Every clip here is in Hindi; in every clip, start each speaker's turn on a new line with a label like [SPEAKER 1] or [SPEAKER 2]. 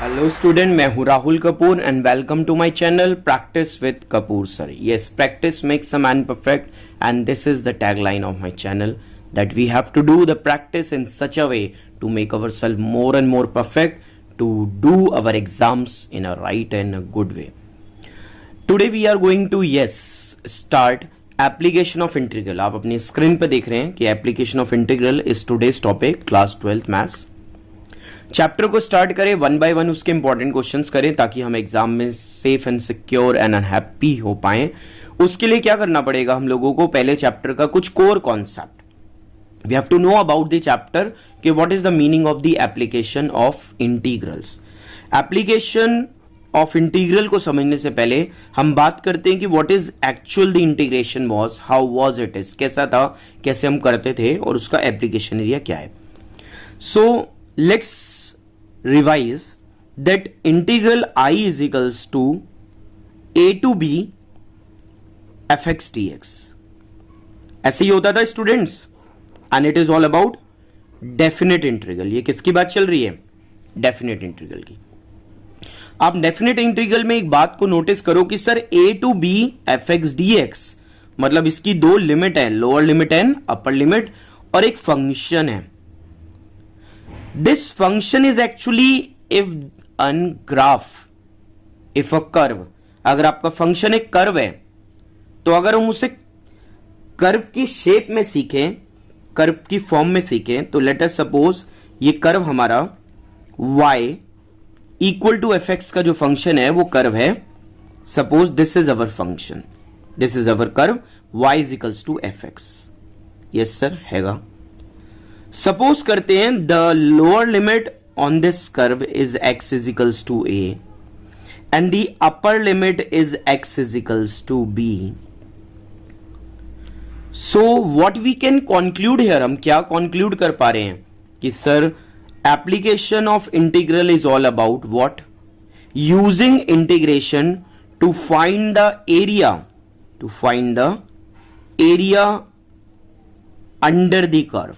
[SPEAKER 1] हेलो स्टूडेंट, मैं हूं Rahul Kapoor and welcome to my channel practice with Kapoor sir. Yes, practice makes a man perfect and this is the tagline of my channel that we have to do the practice in such a way to make ourselves more and more perfect to do our exams in a right and a good way. Today we are going to start application of integral. आप अपनी स्क्रीन पे देख रहे हैं कि application of integral is today's topic, class 12th maths. Chapter को स्टार्ट करें, वन बाय वन उसके इंपॉर्टेंट क्वेश्चंस करें ताकि हम एग्जाम में safe and secure and unhappy हो पाए. उसके लिए क्या करना पड़ेगा हम लोगों को, पहले चैप्टर का कुछ core concept we have to know about the chapter कि what is the meaning of the application of integrals. application of integral को समझने से पहले हम बात करते हैं कि what is actual the integration was, how was it is, कैसा था, कैसे हम करते थे और उसका application area क्या है. so let's revise that integral I is equals to a to b fx dx. ऐसे ही होता था students, and it is all about definite integral. ये किसकी बात चल रही है? डेफिनेट इंटीग्रल की. आप डेफिनेट इंटीग्रल में एक बात को नोटिस करो कि sir a to b F X D X, मतलब इसकी दो लिमिट है, lower limit and upper limit, और एक फंक्शन है. This function is actually if an graph, if a curve. अगर आपका फंक्शन एक कर्व है तो अगर हम उसे कर्व की शेप में सीखें, कर्व की फॉर्म में सीखें, तो लेट अस सपोज ये कर्व हमारा y equal to F X का जो फंक्शन है वो कर्व है. Suppose this is our function, this is our curve, y is equals to F X. Yes sir हैगा. सपोज करते हैं the lower limit on this curve is x is equals to a and the upper limit is x is equals to b. So what we can conclude here, हम क्या कॉन्क्लूड कर पा रहे हैं कि sir application of integral is all about what, using integration to find the area, to find the area under the curve.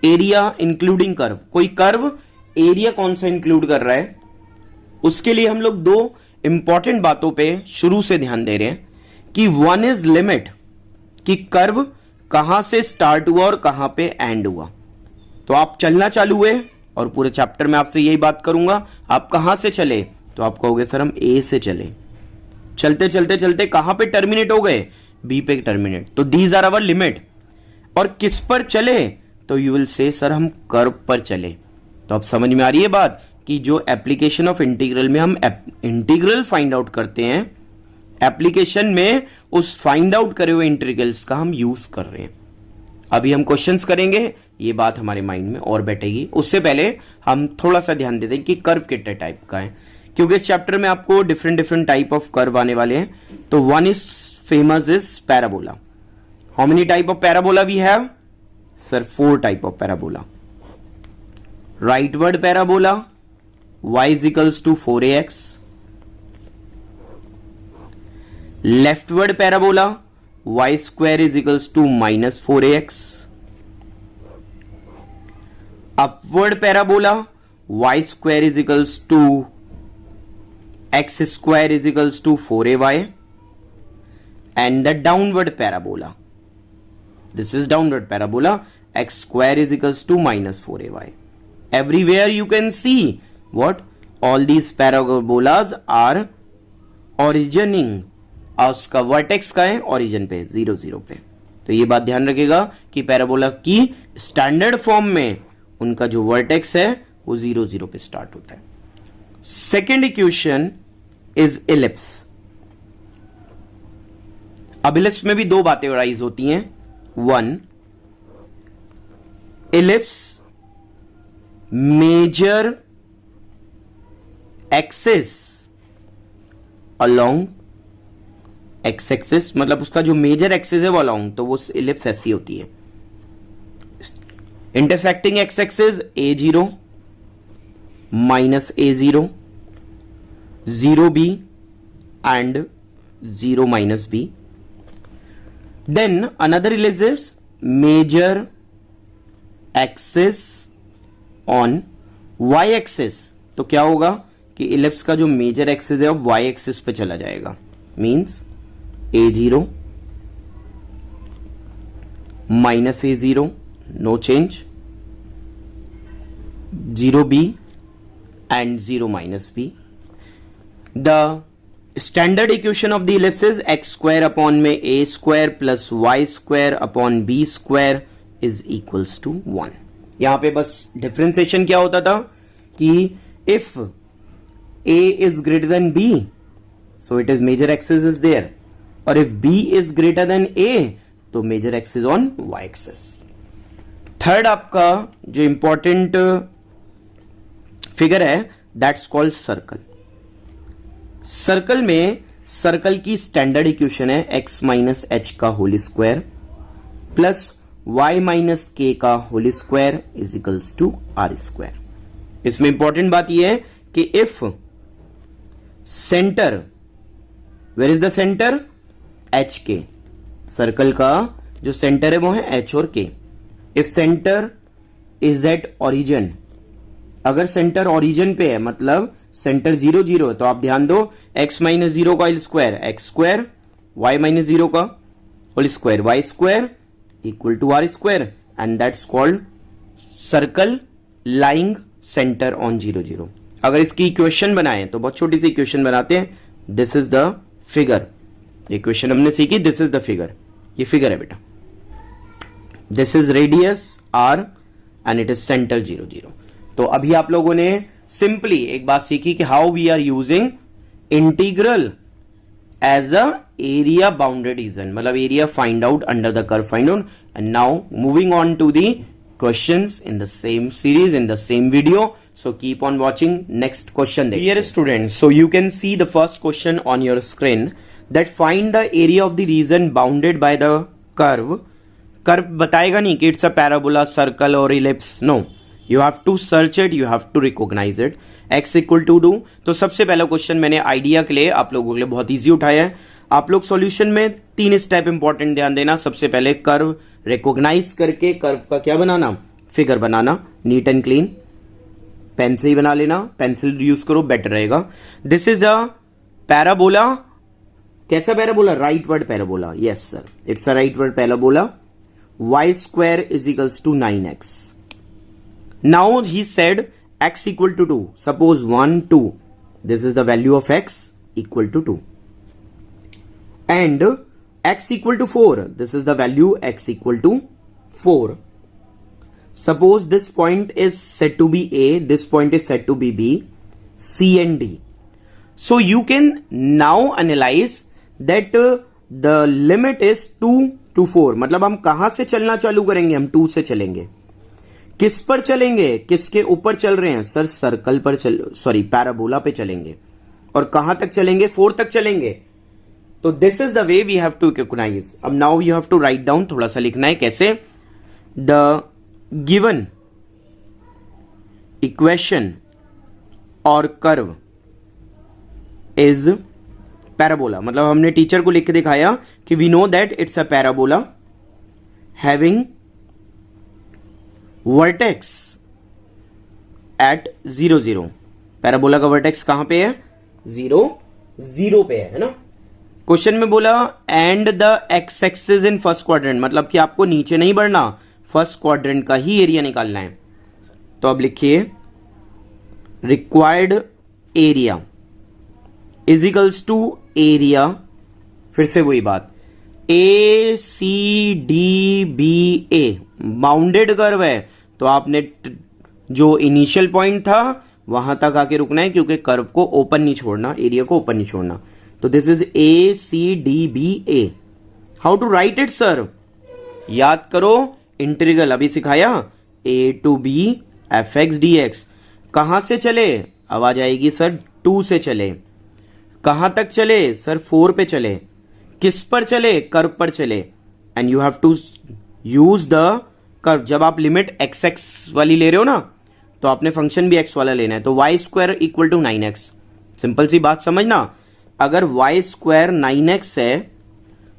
[SPEAKER 1] Area including curve. कोई कर्व एरिया कौन सा इंक्लूड कर रहा है, उसके लिए हम लोग दो इंपॉर्टेंट बातों पे शुरू से ध्यान दे रहे हैं कि वन इज लिमिट, कि कर्व कहां से स्टार्ट हुआ और कहां पे एंड हुआ. तो आप चलना चालू हुए और पूरे चैप्टर में आपसे यही बात करूंगा, आप कहां से चले, तो आप कहोगे सर हम ए से चले. चलते चलते चलते कहां पे टर्मिनेट हो गए, बी पे टर्मिनेट. तो दीज आर आवर लिमिट. और किस पर चले, तो यू विल से सर हम कर्व पर चले. तो अब समझ में आ रही है बात कि जो एप्लीकेशन ऑफ इंटीग्रल में हम इंटीग्रल फाइंड आउट करते हैं, एप्लीकेशन में उस फाइंड आउट करे हुए इंटीग्रल्स का हम यूज कर रहे हैं. अभी हम क्वेश्चंस करेंगे, ये बात हमारे माइंड में और बैठेगी. उससे पहले हम थोड़ा सा ध्यान देते हैं कि कर्व कितने टाइप का है, क्योंकि इस चैप्टर में आपको different different type of curve आने वाले हैं. तो one is famous is parabola. How many type of parabola we have? Sir 4 type of parabola. Rightward parabola, y is equals to 4ax. Leftward parabola, y square is equals to minus 4ax. Upward parabola, y square is equals to x square is equals to 4ay. And the downward parabola, this is downward parabola, x square is equals to minus 4ay. Everywhere you can see what all these parabolas are originating, उसका वर्टेक्स का है ओरिजिन पे 0 0 पे. तो ये बात ध्यान रखिएगा कि पैराबोला की स्टैंडर्ड फॉर्म में उनका जो वर्टेक्स है वो 0 0 पे स्टार्ट होता है. Second equation is ellipse. अब इलिप्स में भी दो बातें राइज होती हैं. One, ellipse major axis along x axis, मतलब उसका जो मेजर एक्सिस है वो along, तो वो इलिप्स ऐसी होती है. Intersecting x axis a0 minus a0, 0b and 0 minus b. Then another is major axis on y axis तो क्या होगा कि इलिप्स का जो मेजर एक्सिस है वो y एक्सिस पे चला जाएगा, means a0 minus a0 no change, 0b and 0 minus b. The standard equation of the ellipse is x square upon में a square plus y square upon b square is equals to 1. यहां पे बस डिफरेंशिएशन क्या होता था कि if a is greater than b, so it is major axis is there, और if b is greater than a, तो major axis on y axis. Third आपका जो इंपॉर्टेंट फिगर है दैट्स कॉल्ड सर्कल. सर्कल में सर्कल की स्टैंडर्ड इक्वेशन है x माइनस एच का whole square plus y minus K का whole square is equals to are square. इसमें इंपॉर्टेंट बात यह है कि if centre, where is the centre, H K, circle का जो सेंटर है वो है एच और K. If centre is at origin, अगर सेंटर ओरिजिन पे है मतलब सेंटर 0 0 है, तो आप ध्यान दो x माइनस 0 का whole square X square, y minus 0 का whole square Y square equal to are square, and that's called circle lying centre on 0 0. अगर इसकी इक्वेशन बनाएं तो बहुत छोटी सी इक्वेशन बनाते हैं. This is the figure, equation हमने सीखी, दिस इज द फिगर, ये फिगर है बेटा. This is radius R and it is centre 0 0. तो अभी आप लोगों ने सिंपली एक बात सीखी कि how we are using integral as a area bounded region, मतलब area find out under the curve find out. And now moving on to the questions in the same series in the same video. So keep on watching. Next question. Dear students, so you can see the first question on your screen that find the area of the region bounded by the curve. Curve बताएगा नहीं कि it's a parabola, circle or ellipse. No, you have to search it, you have to recognize it. X equal to 2. तो सबसे पहला क्वेश्चन मैंने आइडिया के लिए आप लोगों के लिए बहुत इजी उठाया है. आप लोग सॉल्यूशन में 3 स्टेप इंपॉर्टेंट ध्यान देना. सबसे पहले कर्व रिकॉग्नाइज करके कर्व का क्या बनाना, फिगर बनाना, नीट एंड क्लीन. पेन से ही बना लेना, पेंसिल यूज करो बेटर रहेगा. This is a parabola. कैसा parabola? Rightward parabola. Yes sir, it's a rightward parabola. y square is equals to 9x. Now he said x equal to 2. Suppose 1 2. This is the value of x equal to 2. And x equal to 4. This is the value x equal to 4. Suppose this point is said to be A, this point is said to be B, C and D. So you can now analyze that the limit is 2 to 4. मतलब हम कहां से चलना चालू करेंगे? हम 2 से चलेंगे. किस पर चलेंगे? किसके ऊपर चल रहे हैं सर? सर्कल पर पैराबोला पे चलेंगे. और कहां तक चलेंगे? 4 तक चलेंगे. तो this is the way we have to recognise. अब now you have to write down, थोड़ा सा लिखना है. कैसे? The given equation or curve is parabola. मतलब हमने टीचर को लिख के दिखाया कि we know that it's a parabola having vertex at 0 0. Parabola का वर्टेक्स कहां पे है? 0 0 पे है ना. क्वेश्चन में बोला and the x axis in first quadrant, मतलब कि आपको नीचे नहीं बढ़ना, फर्स्ट क्वाड्रेंट का ही एरिया निकालना है. तो अब लिखिए required area is equals to area. फिर से वही बात, A C D B A bounded curve है, तो आपने जो इनिशियल पॉइंट था वहां तक आके रुकना है, क्योंकि कर्व को ओपन नहीं छोड़ना, एरिया को ओपन नहीं छोड़ना. तो this is A C D B A. How to write it sir? याद करो इंटीग्रल अभी सिखाया, a to B F X D X. कहां से चले? आवाज आएगी सर 2 से चले. कहां तक चले सर? 4 पे चले. किस पर चले? कर्व पर चले. And you have to use the curve. जब आप लिमिट एक्स एक्स वाली ले रहे हो ना, तो आपने फंक्शन भी एक्स वाला लेना है. तो y square equal to 9x. Simple सी बात समझना, अगर वाई स्क्वायर 9x है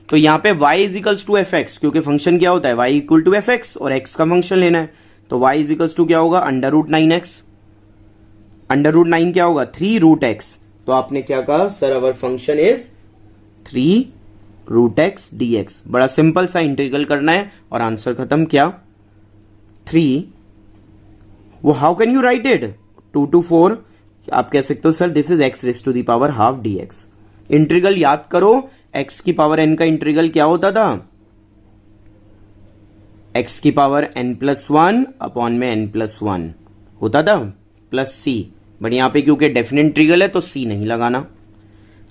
[SPEAKER 1] तो यहां पे y is equals to F X, क्योंकि फंक्शन क्या होता है? y equal to F X, और x का फंक्शन लेना है. तो y इज इक्वल्स टू क्या होगा? Under root 9x. √9 क्या होगा 3√x। तो आपने क्या कहा sir our function is 3√x dx। बड़ा सिंपल सा इंटीग्रल करना है और आंसर खत्म। क्या 3 वो how can you write it 2 to 4 आप कह सकते हो sir this is x raise to the power half dx। Integral याद करो x की पावर n का इंटीग्रल क्या होता था x की पावर n+1 अपॉन में n+1 होता था प्लस c। बट यहां पे क्योंकि डेफिनेट इंटीग्रल है तो c नहीं लगाना।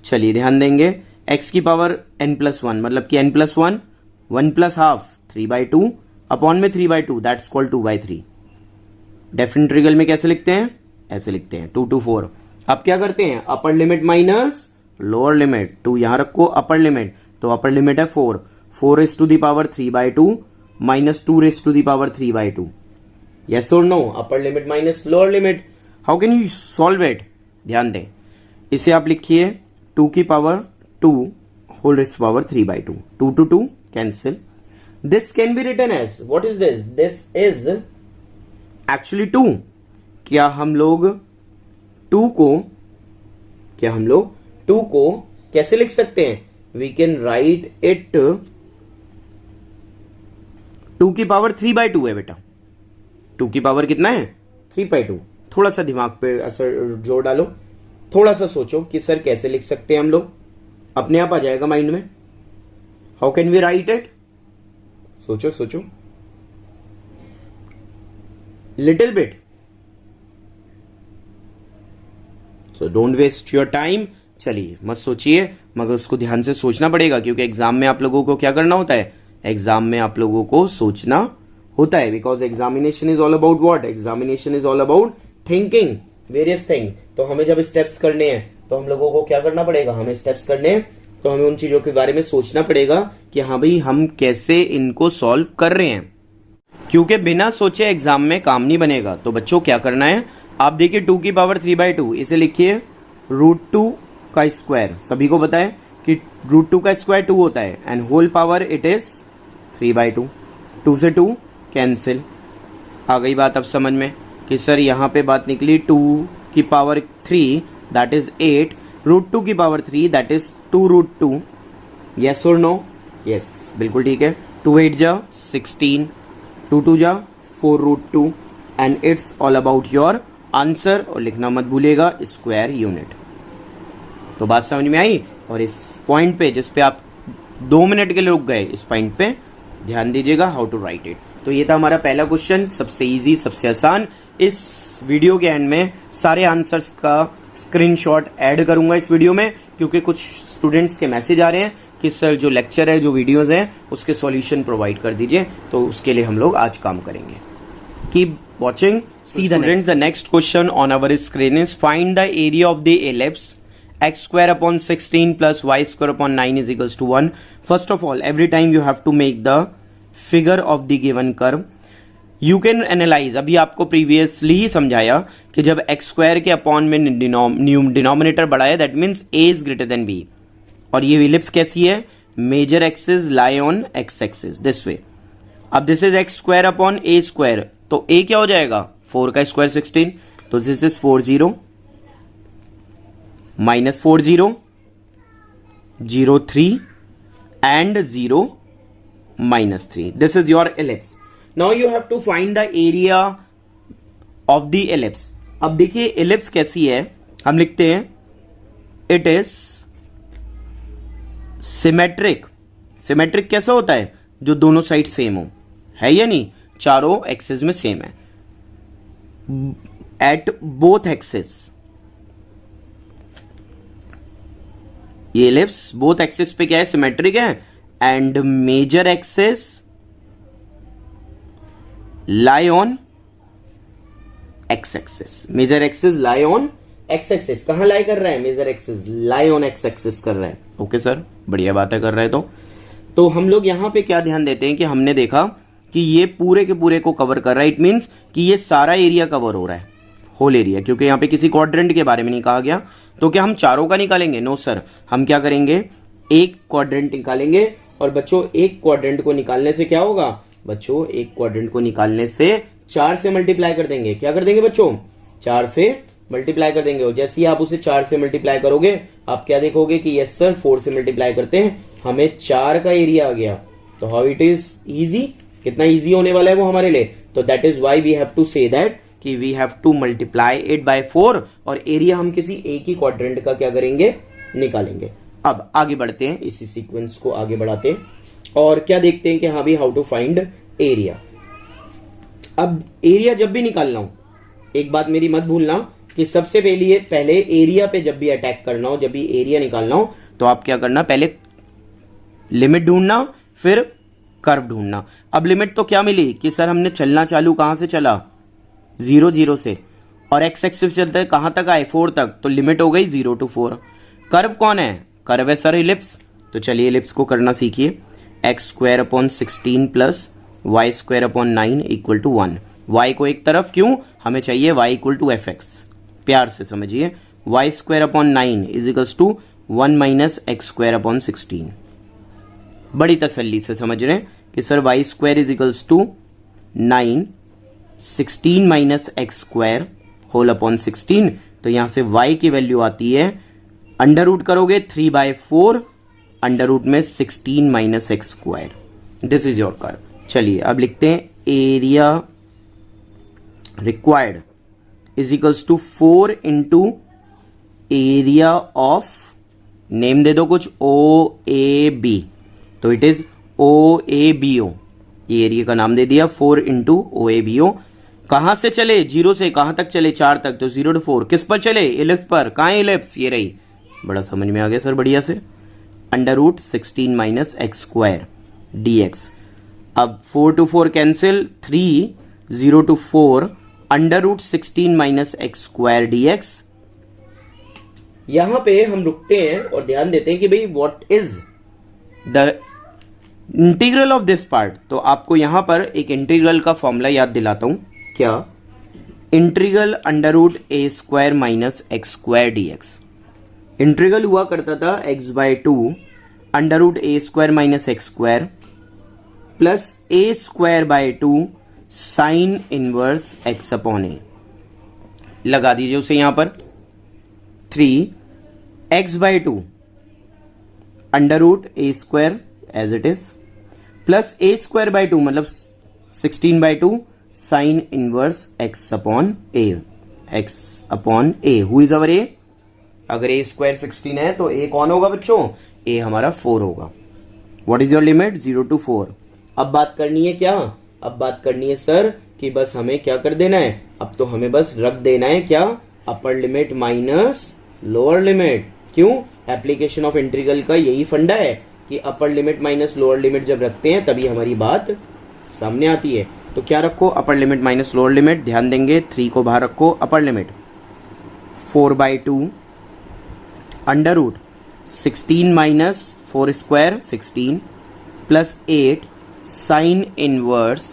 [SPEAKER 1] चलिए ध्यान देंगे x की पावर n+1 मतलब कि n+1 1+हाफ 3/2 अपॉन में 3/2 दैट्स इक्वल 2/3। डेफिनेट इंटीग्रल में कैसे लिखते हैं ऐसे लिखते हैं 2 to 4। अब क्या करते हैं अपर लिमिट माइनस लोअर लिमिट। 2 यहां रखो अपर लिमिट तो अपर लिमिट है 4 raise to the power 3/2 minus 2 raise to the power 3/2। Yes और no upper limit minus lower limit. How can you solve it ध्यान दें इसे आप लिखिए 2 की power 2 whole raise to power 3/2 2 to 2 cancel. This can be written as what is this is actually 2। क्या हम लोग 2 को कैसे लिख सकते हैं वी कैन राइट इट 2 की पावर 3/2 है बेटा। 2 की पावर कितना है 3/2। थोड़ा सा दिमाग पे असर जोर डालो थोड़ा सा सोचो कि सर कैसे लिख सकते हैं हम लोग अपने आप आ जाएगा माइंड में। How can we write it सोचो little bit. So don't waste your time. चलिए मत सोचिए मगर उसको ध्यान से सोचना पड़ेगा क्योंकि एग्जाम में आप लोगों को क्या करना होता है एग्जाम में आप लोगों को सोचना होता है because examination is all about what examination is all about thinking various thing. तो हमें जब स्टेप्स करने हैं तो हम लोगों को क्या करना पड़ेगा हमें स्टेप्स करने हैं तो हमें उन चीजों के बारे में सोचना पड़ेगा कि हाँ भाई हम कैसे इनको सॉल्व कर रहे हैं क्योंकि बिना सोचे एग्जाम में काम नहीं बनेगा। तो बच्चों क्या करना है आप देखिए 2 की पावर 3/2 इसे लिखिए √2 का स्क्वायर। सभी को पता है कि √2 का स्क्वायर 2 होता है and whole power it is 3/2। 2 से 2 कैंसिल। आ गई बात अब समझ में कि सर यहां पे बात निकली 2 की पावर 3 दैट इज 8 √2 की पावर 3 दैट इज 2√2। यस और नो यस बिल्कुल ठीक है। 2 8 जा 16 2 2 जा 4√2 and it's all about your answer. और लिखना मत भूलिएगा स्क्वायर यूनिट। तो बात समझ में आई और इस पॉइंट पे जिस पे आप 2 मिनट के लिए रुक गए इस पॉइंट पे ध्यान दीजिएगा हाउ टू राइट इट। तो ये था हमारा पहला क्वेश्चन सबसे इजी सबसे आसान। इस वीडियो के एंड में सारे आंसर्स का स्क्रीनशॉट ऐड करूंगा इस वीडियो में क्योंकि कुछ स्टूडेंट्स के मैसेज आ रहे हैं कि सर जो लेक्चर है जो वीडियोस हैं उसके सॉल्यूशन प्रोवाइड कर दीजिए। तो उसके लिए हम लोग आज काम करेंगे। Keep watching see the next question on our screen is find the area of the ellipse x square upon 16 plus y square upon 9 is equals to 1. First of all every time you have to make the figure of the given curve. You can analyze अभी आपको previously ही समझाया कि जब x square के अपॉन में डिनोमिनेटर बड़ा है that means a is greater than b और ये ellipse कैसी है major axis lie on x axis this way. अब this is x square upon a square तो a क्या हो जाएगा 4 का स्क्वायर 16 तो this is 40 minus 40 0 3 and 0 minus 3. This is your ellipse. Now you have to find the area of the ellipse. अब देखिए ellipse कैसी है हम लिखते हैं it is symmetric. Symmetric कैसा होता है जो दोनों साइड सेम हो है या नहीं चारों एक्सिस में सेम है एट बोथ एक्सिस। ये एलिप्स बोथ एक्सिस पे क्या है सिमेट्रिक है and major axis lie on X axis. Major axis lie on X axis कहां लाई कर रहा है major axis lie on X axis कर रहा है। ओके सर बढ़िया बात है कर रहा है तो हम लोग यहां पे क्या ध्यान देते हैं कि हमने देखा कि ये पूरे के पूरे को कवर कर रहा है। इट मींस कि ये सारा एरिया कवर हो रहा है होल एरिया क्योंकि यहां पे किसी क्वाड्रेंट के बारे में नहीं कहा गया। तो क्या हम चारों का निकालेंगे नो सर हम क्या करेंगे एक क्वाड्रेंट निकालेंगे और बच्चों एक क्वाड्रेंट को निकालने से क्या होगा एक क्वाड्रेंट को निकालने से 4 से मल्टीप्लाई कर देंगे। क्या कर देंगे बच्चों 4 से मल्टीप्लाई कर देंगे, और जैसे ही आप उसे 4 से मल्टीप्लाई करोगे आप क्या देखोगे कि यस सर 4 से मल्टीप्लाई करते हैं हमें 4 का एरिया आ गया। तो हाउ इट इज इजी, कितना इजी होने वाला है वो हमारे लिए। तो that is why we have to say that कि we have to multiply it by 4 और एरिया हम किसी एक ही क्वाड्रेंट का क्या करेंगे, निकालेंगे। अब आगे बढ़ते हैं, इसी सीक्वेंस को आगे बढ़ाते हैं और क्या देखते हैं कि हाँ भी हाउ टू फाइंड एरिया। अब एरिया जब भी निकालना हो, एक बात मेरी मत भूलना कि सबसे पहले एरिया पे जब भी अटैक करना हो, जब भी एरिया निकालना हो, तो आप क्या करना, पहले लिमिट ढूंढना फिर कर्व ढूंढना। अब लिमिट तो क्या मिली कि सर हमने चलना चालू कहां से चला, 0 0 से, और एक्स एक्सिस चलते कहां तक आए, 4 तक, तो लिमिट हो गई 0 to 4। कर्व कौन है, कर्व है सर इलिप्स। तो चलिए इलिप्स को करना सीखिए। x² / 16 + y² / 9 = 1। y को एक तरफ, क्यों, हमें चाहिए y = fx। प्यार से समझिए, y² / 9 = 1 - x² / 16। बड़ी तसल्ली से समझ रहे हैं कि सर y² = 9 16 - x² होल 16। तो यहां से y की वैल्यू आती है, अंडर रूट करोगे 3/4, अंडर रूट में 16 - x²। This is your curve. चलिए अब लिखते हैं area required = 4 × area of, name दे दो कुछ, OAB। तो इट इज OABO, ये एरिया का नाम दे दिया, 4 × OABO। कहां से चले, 0 से कहां तक चले, 4 तक, तो 0 to 4 किस पर चले, इलिप्स पर। कहां है इलिप्स, ये रही। बड़ा समझ में आ गया सर, बढ़िया से। Under root 16 - x² dx। अब 4 to 4 cancel, 3 0 to 4 under root 16 - x² dx। यहां पे हम रुकते हैं और ध्यान देते हैं कि भाई what is the integral of this part. तो आपको यहां पर एक इंटीग्रल का फॉर्मूला याद दिलाता हूं। क्या, integral under root a² - x² dx। Integral हुआ करता था x/2 under root a² - x² plus a²/2 sine inverse x/a। लगा दीजिए उसे यहां पर, 3x/2 under root a² as it is plus a²/2 मतलब 16/2 sine inverse x/a। x/a who is our a, अगर a² 16 है तो a कौन होगा बच्चों, a हमारा 4 होगा। What is your limit, 0 to 4। अब बात करनी है क्या, अब बात करनी है सर कि बस हमें क्या कर देना है, अब तो हमें बस रख देना है क्या, अपर लिमिट माइनस लोअर लिमिट। क्यों, एप्लीकेशन ऑफ इंटीग्रल का यही फंडा है कि अपर लिमिट माइनस लोअर लिमिट जब रखते हैं तभी हमारी बात सामने आती है। तो क्या रखो, upper limit minus lower limit, ध्यान देंगे 3 को बाहर रखो, upper limit 4/2 under root 16 - 4² 16 plus 8 sine inverse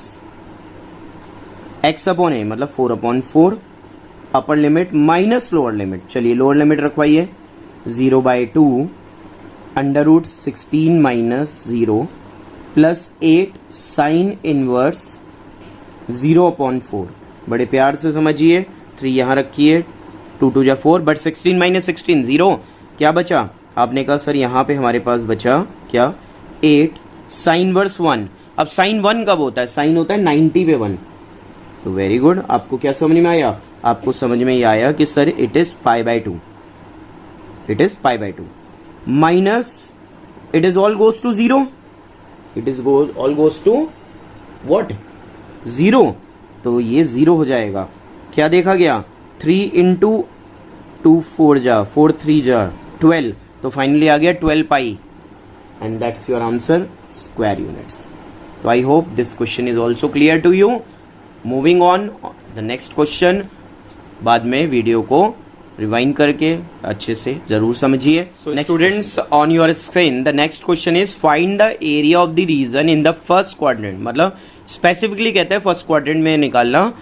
[SPEAKER 1] x/a मतलब 4/4 upper limit minus lower limit. चलिए लोअर लिमिट रखवाइए, 0/2 under root 16 - 0 plus 8 sine inverse 0/4। बड़े प्यार से समझिए, 3 यहां रखिए, 2 2 4, बट 16 - 16 0 क्या बचा, आपने कहा सर यहां पे हमारे पास बचा क्या, 8 साइन वर्स 1। अब साइन 1 कब होता है, साइन होता है 90 पे 1। तो वेरी गुड, आपको क्या समझ में आया, आपको समझ में ये आया कि sir it is π/2, it is π/2 minus it is all goes to 0, it is all goes to what, 0। तो ये 0 हो जाएगा। क्या देखा गया, 3 × 2 4 जा 4 3 जा 12, तो फाइनली आ गया 12 pi, and that's your answer, square units. तो I hope this question is also clear to you. Moving on the next question, बाद में वीडियो को रिवाइंड करके अच्छे से जरूर समझिए। Students on your screen the next question is find the area of the region in the first quadrant. मतलब स्पेसिफिकली कहते हैं फर्स्ट क्वाड्रेंट में निकालना,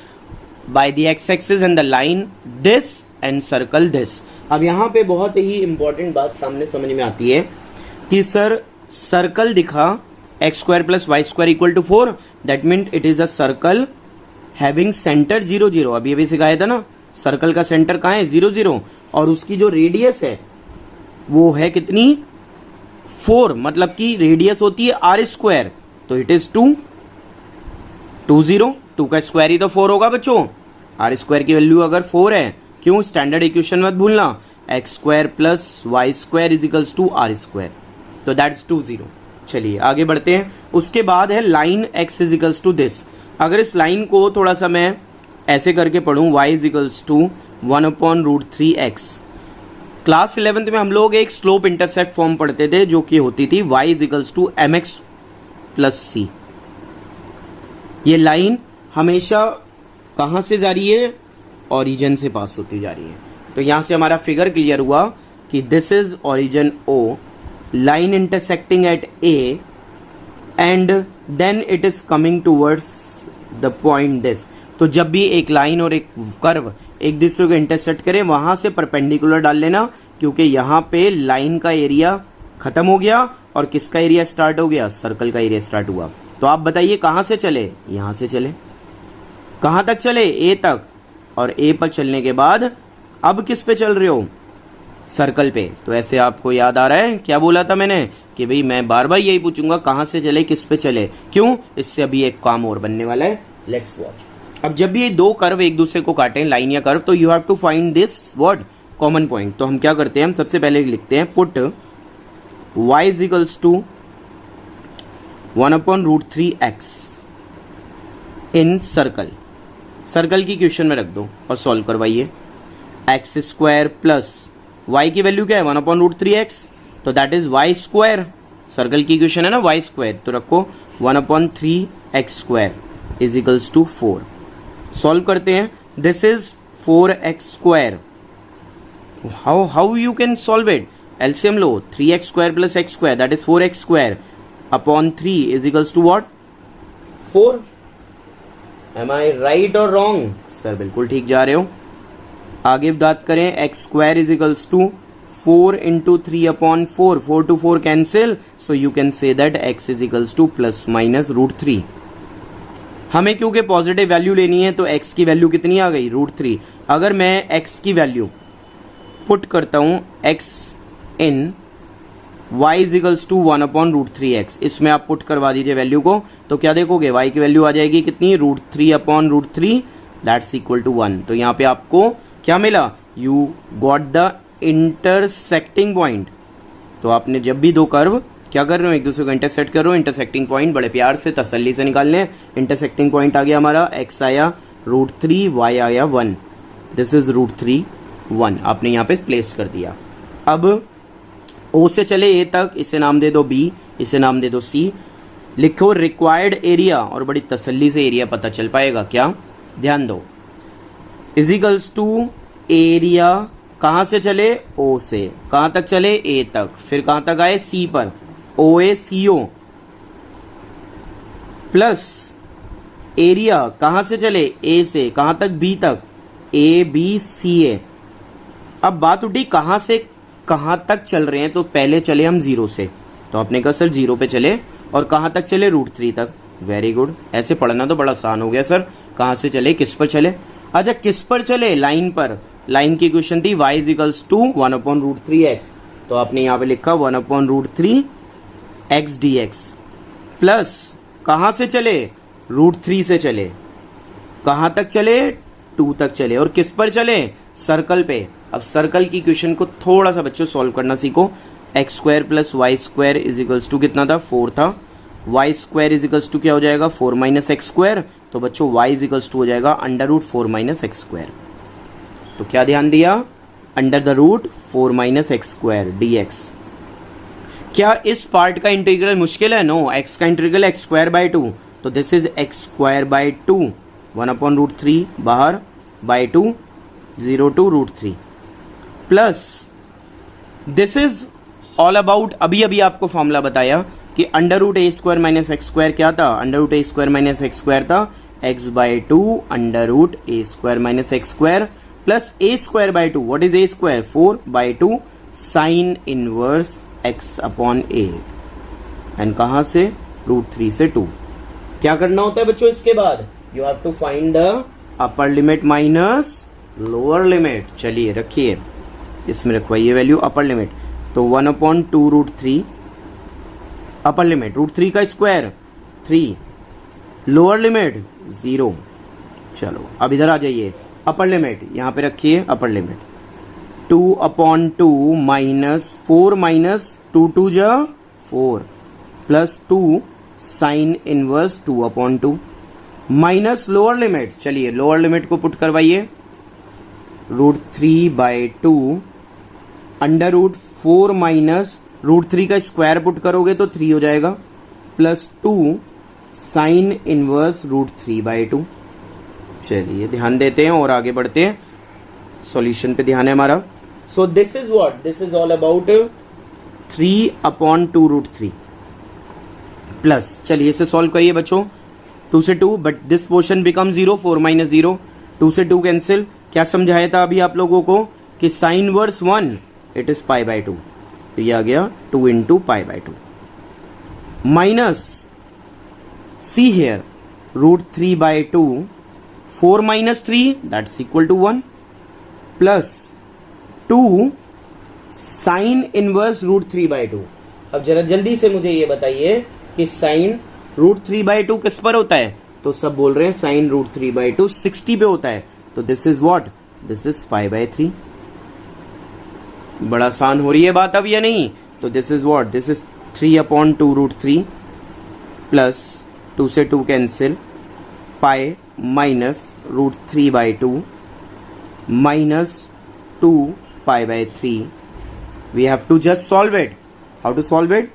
[SPEAKER 1] by the x axis and the line this and circle this. अब यहां पे बहुत ही इंपॉर्टेंट बात सामने समझ में आती है कि सर सर्कल दिखा x² + y² = 4, that mean it is a circle having centre 0 0। अभी अभी सिखाया था ना, सर्कल का सेंटर कहाँ है 0 0, और उसकी जो रेडियस है वो है कितनी 4, मतलब कि रेडियस होती है आर स्क्वायर, तो इट इज 2 2 0, 2 का स्क्वायर ही तो 4 होगा बच्चों। आर स्क्वायर की वैल्यू अगर 4 है, क्यों, स्टैंडर्ड इक्वेशन मत भूलना, x square plus y square is equals to are square, तो दैट्स 2 0। चलिए आगे बढ़ते हैं। उसके बाद है line x is equals to this. अगर इस लाइन को थोड़ा सा मैं ऐसे करके पढ़ूं, y is equals to 1/√3x। Class 11th में हम लोग एक स्लोप इंटरसेप्ट फॉर्म पढ़ते थे जो कि होती थी y is equals to mx plus c। ये लाइन हमेशा कहां से जा रही है, ओरिजिन से पास होती जा रही है। तो यहां से हमारा फिगर क्लियर हुआ कि this is origin O, line intersecting at A and then it is coming towards the point this। तो जब भी एक लाइन और एक कर्व एक दूसरे को इंटरसेक्ट करें वहां से परपेंडिकुलर डाल लेना, क्योंकि यहां पे लाइन का एरिया खत्म हो गया और किसका एरिया स्टार्ट हो गया, सर्कल का एरिया स्टार्ट हुआ। तो आप बताइए कहां से चले, यहां से चले, कहां तक चले, A तक, और A पर चलने के बाद अब किस पे चल रहे हो, सर्कल पे। तो ऐसे आपको याद आ रहा है क्या बोला था मैंने कि भाई मैं बार बार यही पूछूंगा कहां से चले किस पे चले, क्यों, इससे अभी एक काम और बनने वाला है, लेट्स वॉच। अब जब भी ये दो कर्व एक दूसरे को काटें, लाइन या कर्व, तो you have to find this what common point. तो हम क्या करते हैं, हम सबसे पहले लिखते हैं put y is equals to 1/√3x in circle. Circle की क्वेश्चन में रख दो और सॉल्व करवाइए। एक्स स्क्वायर प्लस y की वैल्यू क्या है 1/√3x, तो that is y square. Circle की इक्वेशन है ना y स्क्वायर, तो रखो 1/3x square is equals to 4। Solve करते हैं, this is 4x square. How you can solve it, LCM लो, 3x square plus x square that is 4x square upon 3 is equals to what 4। Am I right और रॉन्ग, सर बिल्कुल ठीक जा रहे हो। आगे बात करें, x square is equals to 4 into 3/4, 4 to 4 cancel, so you can say that x is equals to plus minus √3। हमें क्योंकि पॉजिटिव वैल्यू लेनी है तो एक्स की वैल्यू कितनी आ गई √3। अगर मैं एक्स की वैल्यू पुट करता हूं x in y is equals to 1/√3x, इसमें आप पुट करवा दीजिए वैल्यू को, तो क्या देखोगे y की वैल्यू आ जाएगी कितनी √3/√3 दैट्स इक्वल टू 1। तो यहाँ पे आपको क्या मिला, you got the intersecting point. तो आपने जब भी दो कर्व क्या कर रहे हो, एक दूसरे को इंटरसेक्ट कर रहे हो, इंटरसेक्टिंग पॉइंट बड़े प्यार से तसल्ली से निकाल लें। इंटरसेक्टिंग पॉइंट आ गया हमारा, x आया √3, y आया 1, दिस इज √3 1, आपने यहाँ पे प्लेस कर दिया। अब O से चले A तक, इसे नाम दे दो B, इसे नाम दे दो C, लिखो रिक्वायर्ड एरिया, और बड़ी तसल्ली से एरिया पता चल पाएगा। क्या, ध्यान दो, इजिकल्स टू एरिया कहां से चले, O से, कहां तक चले A तक, फिर कहां तक आए C पर, OACO, प्लस एरिया कहां से चले A से कहां तक B तक, ABCA। अब बात उठी कहां से कहां तक चल रहे हैं, तो पहले चले हम 0 से, तो आपने कहा सर 0 पे चले, और कहां तक चले √3 तक। वेरी गुड, ऐसे पढ़ना तो बड़ा आसान हो गया सर, कहां से चले किस पर चले। अच्छा किस पर चले, लाइन पर। लाइन की इक्वेशन थी y is equals to 1/√3x, तो आपने यहां पे लिखा 1/√3x dx, प्लस कहां से चले, √3 से चले, कहां तक चले 2 तक चले, और किस पर चले, सर्कल पे। अब सर्कल की इक्वेशन को थोड़ा सा बच्चों सॉल्व करना सीखो। X square plus y square is equals to कितना था 4 था, y square is equals to क्या हो जाएगा 4 माइनस एक्स स्क्वायर, तो बच्चों y इज इक्वल्स टू हो जाएगा √4 माइनस एक्स स्क्वायर। तो क्या ध्यान दिया, √4 माइनस एक्स स्क्वायर dx। क्या इस पार्ट का इंटीग्रल मुश्किल है, नो, x का इंटीग्रल x स्क्वायर बाय 2, तो this is x square by 2, 1/√3 बाहर by 2, 0 to √3, plus this is all about, अभी अभी आपको फॉर्मूला बताया कि √a² माइनस एक्स स्क्वायर क्या था, √a² माइनस एक्स स्क्वायर था, x बाय 2 √a² minus x square plus a² by 2, what is a², 4 by 2 sine inverse x upon a, and कहां से √3 से 2। क्या करना होता है बच्चों इसके बाद, you have to find the upper limit minus lower limit, चलिए रखिए, इसमें रखवाइए वैल्यू अपर लिमिट, तो 1/2√3 अपर लिमिट, √3 का स्क्वायर 3, लोअर लिमिट 0। चलो अब इधर आ जाइए, अपर लिमिट यहाँ पे रखिए, अपर लिमिट 2/2 माइनस 4 माइनस 2 2 जा 4 plus 2 sine inverse 2/2 minus lower limit, चलिए लोअर लिमिट को पुट करवाइए, √3/2 √4 माइनस √3 का स्क्वायर पुट करोगे तो 3 हो जाएगा, प्लस 2 साइन इनवर्स √3/2। चलिए ध्यान देते हैं और आगे बढ़ते हैं, सॉल्यूशन पे ध्यान है हमारा। So this is what, this is all about 3/2√3 plus, चलिए इसे सॉल्व करिए बच्चों, 2 से 2, but this portion become 0, 4 minus 0, 2 से 2 कैंसिल। क्या समझाया था अभी आप लोगों को कि साइन वर्स 1 इट इज π/2, तो ये आ गया 2 × π/2 minus see here √3/2, 4 minus 3 that's equal to 1 plus 2 sine inverse √3/2। अब जरा जल्दी से मुझे ये बताइए कि साइन √3/2 किस पर होता है, तो सब बोल रहे हैं साइन √3/2 60 पे होता है, तो this is what, this is π/3। बड़ा आसान हो रही है बात अब या नहीं, तो this is what, this is 3/2√3 plus 2 से 2 cancel, pi minus √3/2 minus 2 π/3। We have to just solve it. How to solve it,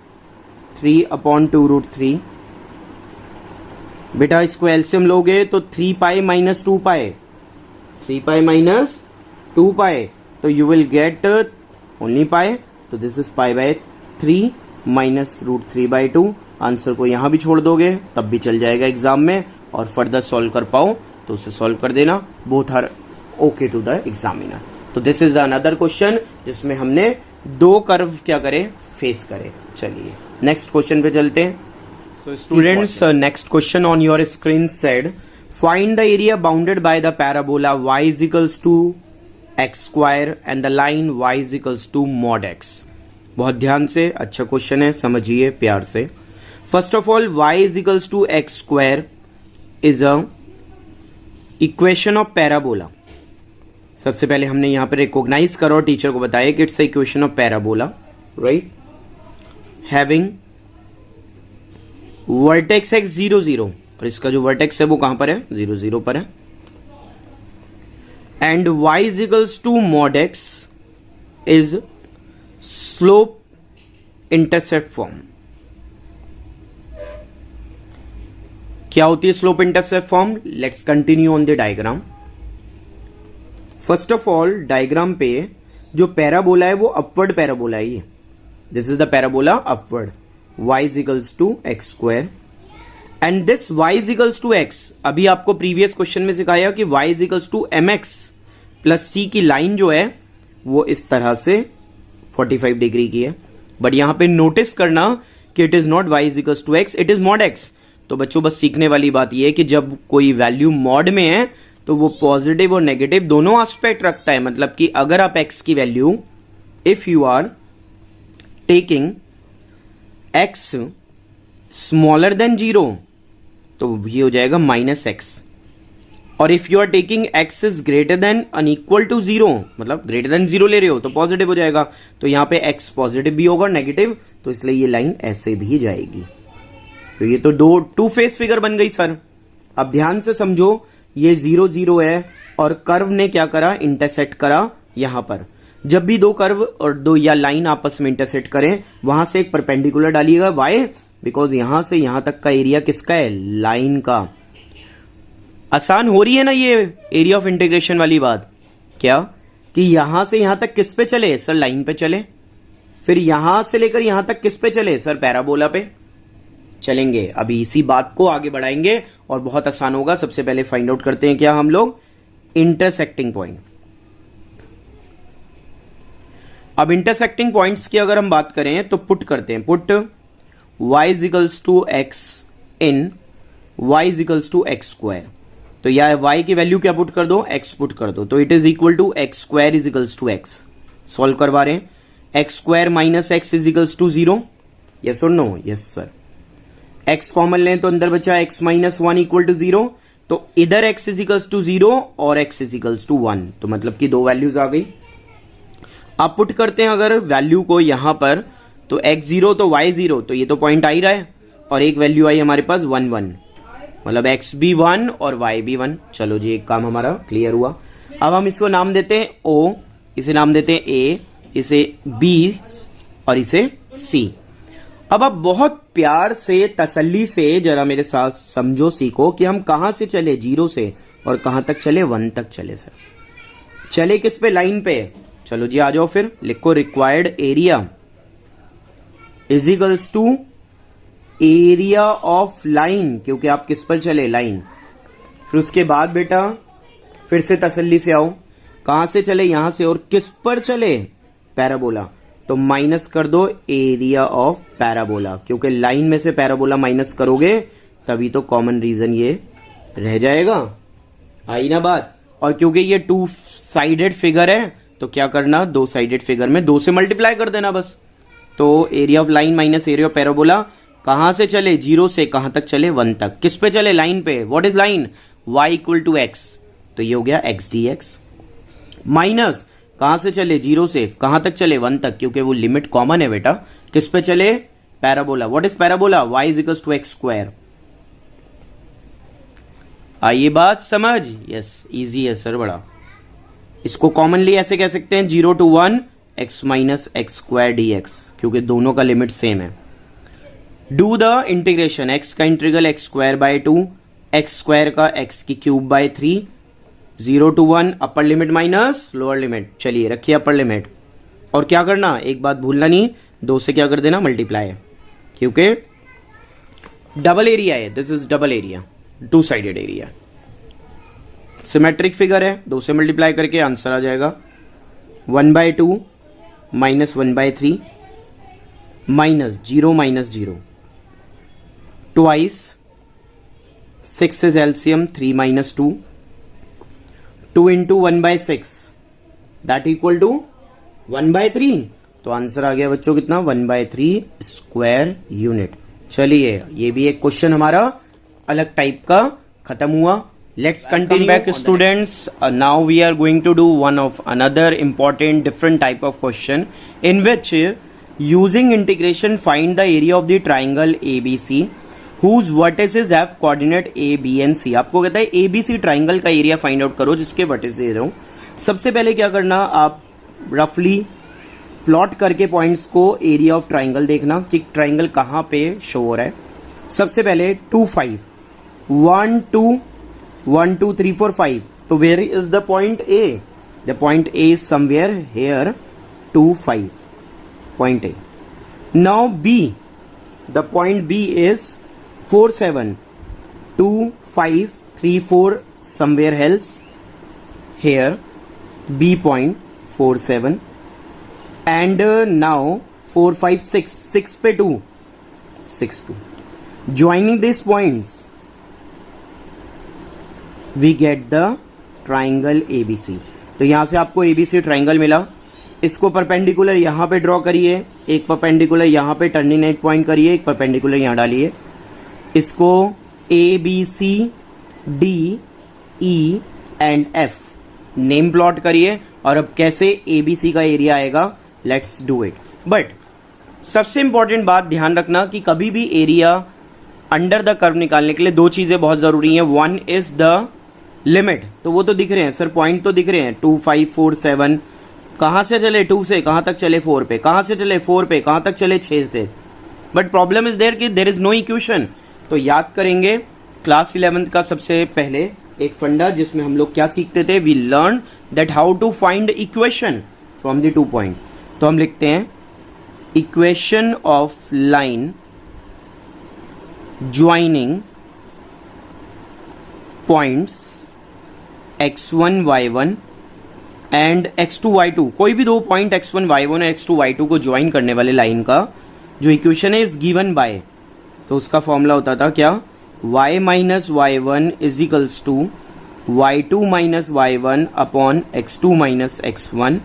[SPEAKER 1] 3/2√3, बेटा इसको एलसीएम लोगे तो 3π माइनस 2π, 3π माइनस 2π, तो यू विल गेट ओनली पाई, तो दिस इज π/3 माइनस √3/2। आंसर को यहां भी छोड़ दोगे तब भी चल जाएगा एग्जाम में, और फर्दर सॉल्व कर पाओ तो उसे सॉल्व कर देना, both are okay to the examiner. तो this is the another question जिसमें हमने 2 कर्व क्या करे, फेस करे। चलिए नेक्स्ट क्वेश्चन पे चलते हैं। So students, next question on your screen said, find the area bounded by the parabola y is equals to x square and the line y is equals to mod x। बहुत ध्यान से, अच्छा क्वेश्चन है, समझिए प्यार से। First of all y is equals to x square is a equation of parabola। सबसे पहले हमने यहाँ पे रिकॉग्नाइज करो, टीचर को बताया कि it's equation of parabola, right, having vertex x 0 0, और इसका जो वर्टेक्स है वो कहां पर है, 0 0 पर है, and y is equals to mod x is slope intercept form. क्या होती है slope intercept form, let's continue on the diagram. First of all diagram पे जो पैराबोला है वो अपवर्ड पैराबोला है, ये this is the parabola upward, y is equals to x square and this y is equals to x। अभी आपको प्रीवियस क्वेश्चन में सिखाया कि y is equals to mx plus c की लाइन जो है वो इस तरह से 45 डिग्री की है, बट यहां पे नोटिस करना कि it is not y is equals to x, it is mod x। तो बच्चों बस सीखने वाली बात यह है कि जब कोई वैल्यू मॉड में है तो वो पॉजिटिव और नेगेटिव दोनों एस्पेक्ट रखता है, मतलब कि अगर आप x की वैल्यू, if you are taking x smaller than 0 तो ये हो जाएगा -x, और if you are taking x is greater than unequal to 0, मतलब ग्रेटर देन 0 ले रहे हो तो पॉजिटिव हो जाएगा, तो यहां पे x पॉजिटिव भी होगा नेगेटिव, तो इसलिए ये लाइन ऐसे भी जाएगी। तो ये तो टू फेस फिगर बन गई सर। अब ध्यान से समझो, ये 0 0 है और कर्व ने क्या करा, इंटरसेक्ट करा यहां पर। जब भी 2 कर्व और 2 या लाइन आपस में इंटरसेक्ट करें वहां से एक परपेंडिकुलर डालिएगा, वाई, बिकॉज यहां से यहां तक का एरिया किसका है, लाइन का। आसान हो रही है ना ये एरिया ऑफ इंटीग्रेशन वाली बात, क्या कि यहां से यहां तक किस पे चले सर, लाइन पे चले, फिर यहां से लेकर यहां तक किस पे चले सर, पैराबोला पे चलेंगे। अभी इसी बात को आगे बढ़ाएंगे और बहुत आसान होगा। सबसे पहले फाइंड आउट करते हैं क्या हम लोग, इंटरसेक्टिंग पॉइंट। अब इंटरसेक्टिंग पॉइंट्स की अगर हम बात करें तो पुट करते हैं, put y is equals to x in y is equals to x square. तो या y की वैल्यू क्या पुट कर दो, x पुट कर दो, तो it is equal to x square is equals to x. Solve करवा रहे हैं. X square minus x is equals to 0. Yes और no? Yes sir. x common लें तो अंदर बचा x माइनस 1 इक्वल टू 0. तो इधर x इज इक्वल्स टू 0 और x इज इक्वल्स टू 1. तो मतलब कि दो वैल्यूज आ गई. अब पुट करते हैं अगर वैल्यू को यहां पर, तो x 0 तो y 0, तो ये तो पॉइंट आ ही रहा है. और एक वैल्यू आई हमारे पास 1 1, मतलब x भी 1 और y भी 1. चलो जी, एक काम हमारा क्लियर हुआ. अब हम इसको नाम देते हैं O, इसे नाम देते हैं A, इसे B और इसे C. अब आप बहुत प्यार से तसल्ली से जरा मेरे साथ समझो, सीखो कि हम कहां से चले, 0 से, और कहां तक चले, 1 तक चले. सर चले किस पे, लाइन पे. चलो जी आ जाओ फिर. लिखो required area is equals to area of line, क्योंकि आप किस पर चले, लाइन. फिर उसके बाद बेटा फिर से तसल्ली से आओ, कहां से चले, यहां से, और किस पर चले, पैराबोला. तो माइनस कर दो एरिया ऑफ पैराबोला, क्योंकि लाइन में से पैराबोला माइनस करोगे तभी तो कॉमन रीजन ये रह जाएगा. आई ना बात. और क्योंकि ये 2 साइडेड फिगर है तो क्या करना, 2 साइडेड फिगर में 2 से मल्टीप्लाई कर देना बस. तो area of line minus area of parabola. कहां से चले, 0 से कहां तक चले, 1 तक. किस पे चले, लाइन पे. What is line, y equal to x, तो ये हो गया x dx. माइनस कहां से चले, 0 से कहां तक चले, 1 तक, क्योंकि वो लिमिट कॉमन है बेटा. किस पे चले, parabola. What is parabola, y is equal to x square. आइए बात समझ. यस इजी है सर बड़ा. इसको कॉमनली ऐसे कह सकते हैं 0 to 1 x minus x square dx, क्योंकि दोनों का लिमिट सेम है. डू द इंटीग्रेशन, x का integral x square by 2, x square का x की cube by 3, 0 to 1 upper limit minus lower limit. चलिए रखिए अपर लिमिट. और क्या करना, एक बात भूलना नहीं, 2 से क्या कर देना, मल्टीप्लाई, क्योंकि डबल एरिया है. This is double area, 2 sided area, symmetric figure है. 2 से मल्टीप्लाई करके आंसर आ जाएगा 1/2 minus 1/3 minus 0 minus 0 twice. 6 is LCM, 3 minus 2, 2 into 1/6 that equal to 1/3. तो आंसर आ गया बच्चों कितना, 1/3 स्क्वायर यूनिट. चलिए ये भी एक क्वेश्चन हमारा अलग टाइप का खत्म हुआ. Let's continue back students. Now we are going to do one of another important different type of question in which using integration find the area of the triangle ABC whose vertices have coordinate A, B and C. आपको कहता है ABC ट्राइंगल का एरिया फाइंड आउट करो जिसके वर्टिसेस दे रहा हूं. सबसे पहले क्या करना, आप रफली प्लॉट करके पॉइंट्स को एरिया ऑफ ट्राइंगल देखना कि ट्राइंगल कहां पे शो हो रहा है. सबसे पहले 2 5 1 2 1 2 3 4 5. तो where is the point A? The point A is somewhere here 2 5 point A. Now B, the point B is 4 7 2 5 3 4 somewhere else here B point 4 7 and now 4 5 6 6 पे 2 6 2. Joining these points we get the triangle ABC. तो यहां से आपको ABC ट्राइंगल मिला. इसको परपेंडिकुलर यहां पे ड्रॉ करिए, एक परपेंडिकुलर यहां पे टर्मिनेट पॉइंट करिए, एक परपेंडिकुलर यहां डालिए. इसको ABC D E and F name plot करिए. और अब कैसे ABC का एरिया आएगा, लेट्स डू इट. बट सबसे इंपॉर्टेंट बात ध्यान रखना कि कभी भी एरिया अंडर द कर्व निकालने के लिए 2 चीजें बहुत जरूरी हैं. 1 इज द लिमिट, तो वो तो दिख रहे हैं सर, पॉइंट तो दिख रहे हैं 2 5 4 7. कहां से चले, 2 से कहां तक चले, 4 पे. कहां से चले, 4 पे कहां तक चले, 6 से. बट प्रॉब्लम इज देयर कि देयर इज नो इक्वेशन. तो याद करेंगे क्लास 11th का सबसे पहले एक फंडा जिसमें हम लोग क्या सीखते थे, we learn that how to find equation from the 2 point. तो हम लिखते हैं equation of line joining points x1 y1 and x2 y2. कोई भी 2 पॉइंट x1 y1 और x2 y2 को ज्वाइन करने वाले लाइन का जो इक्वेशन है इज गिवन बाय, तो उसका फॉर्मूला होता था क्या, y minus y1 is equals to y2 minus y1 upon x2 minus x1